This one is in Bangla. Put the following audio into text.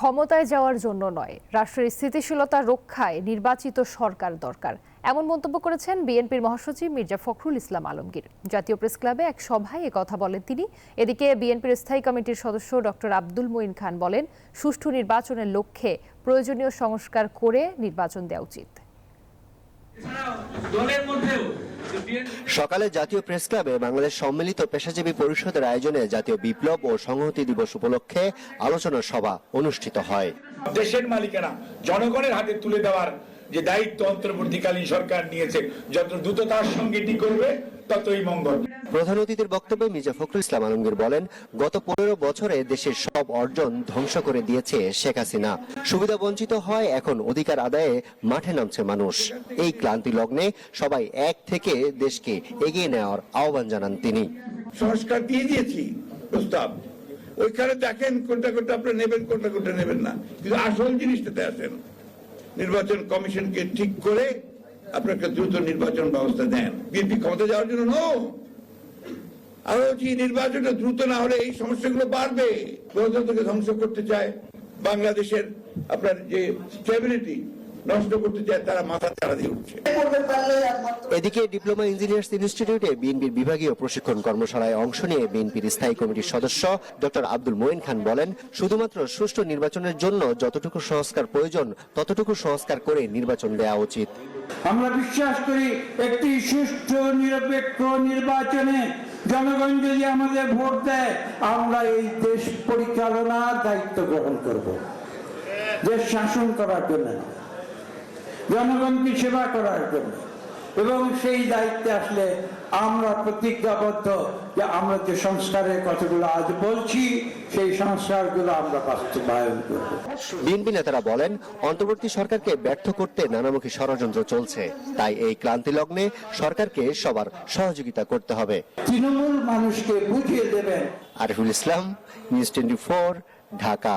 ক্ষমতায় যাওয়ার জন্য নয়, রাষ্ট্রের স্থিতিশীলতা রক্ষায় নির্বাচিত সরকার দরকার, এমন মন্তব্য করেছেন বিএনপির মহাসচিব মির্জা ফখরুল ইসলাম আলমগীর। জাতীয় প্রেসক্লাবে এক সভায় কথা বলেন তিনি। এদিকে বিএনপির স্থায়ী কমিটির সদস্য ডক্টর আব্দুল মঈন খান বলেন, সুষ্ঠু নির্বাচনের লক্ষ্যে প্রয়োজনীয় সংস্কার করে নির্বাচন দেওয়া উচিত। সকালে জাতীয় প্রেস ক্লাবে বাংলাদেশ সম্মিলিত পেশাজীবী পরিষদের আয়োজনে জাতীয় বিপ্লব ও সংহতি দিবস উপলক্ষে আলোচনা সভা অনুষ্ঠিত হয়। দেশের মালিকানা জনগণের হাতে তুলে দেওয়ার যে দায়িত্ব অন্তর্বর্তীকালীন সরকার নিয়েছে, যত দ্রুত তার সঙ্গে এটি করবে ততই মঙ্গল। প্রধান অতিথির বক্তব্যে মির্জা ফখরুল ইসলাম আলমগীর বলেন, গত 15 বছরে দেশের সব অর্জন ধ্বংস করে দিয়েছে শেখ হাসিনা। সুবিধা বঞ্চিত হয়, এখন অধিকার আদায়ে মাঠে নামছে মানুষ। এই ক্লান্তি লগ্নে সবাই এক থেকে দেশকে এগিয়ে নেওয়ার আহ্বান জানান তিনি। সংস্কার দিয়ে দিয়েছি প্রস্তাব, ওইখানে দেখেন কোনটা কোনটা আপনি নেবেন, কোনটা কোনটা নেবেন না, কিন্তু আসল জিনিসটাতে আসেন। নির্বাচন কমিশনকে ঠিক করে আপনাকে দ্রুত নির্বাচন ব্যবস্থা দেন। বিএনপি ক্ষমতা যাওয়ার জন্য আর হচ্ছে নির্বাচনটা দ্রুত না হলে এই সমস্যাগুলো বাড়বে। গণতন্ত্রকে ধ্বংস করতে চায়, বাংলাদেশের আপনার যে স্টেবিলিটি নষ্ট করতে চায়, তারা মাথা চাড়া দিয়ে উঠছে। এদিকে ডিপ্লোমা ইঞ্জিনিয়ার্স ইনস্টিটিউটে বিএনপির বিভাগীয় প্রশিক্ষণ কর্মশালায় অংশ নিয়ে বিএনপির স্থায়ী কমিটির সদস্য ডক্টর আব্দুল মঈন খান বলেন, শুধুমাত্র সুষ্ঠু নির্বাচনের জন্য যতটুকু সংস্কার প্রয়োজন ততটুকু সংস্কার করে নির্বাচন দেওয়া উচিত। আমরা বিশ্বাস করি, একটি সুষ্ঠু নিরপেক্ষ নির্বাচনে জনগণ যদি আমাদের ভোট দেয়, আমরা এই দেশ পরিচালনার দায়িত্ব গ্রহণ করব। দেশ শাসন করার জন্য, জনগণকে সেবা করার জন্য, এবং সেই দায়িত্বে আসলে আমরা প্রতিজ্ঞাবদ্ধ যে আমরা যে সংস্কারের কথাগুলো আজ বলছি, সেই সংস্কারগুলো আমরা বাস্তবায়ন করব। বিএনপি নেতারা বলেন, অন্তর্বর্তী সরকারকে ব্যর্থ করতে নানামুখী ষড়যন্ত্র চলছে, তাই এই ক্লান্তি লগ্নে সরকারকে সবার সহযোগিতা করতে হবে। তৃণমূল মানুষকে বুঝিয়ে দেবেন। আরিফুল ইসলাম, নিউজ 24, ঢাকা।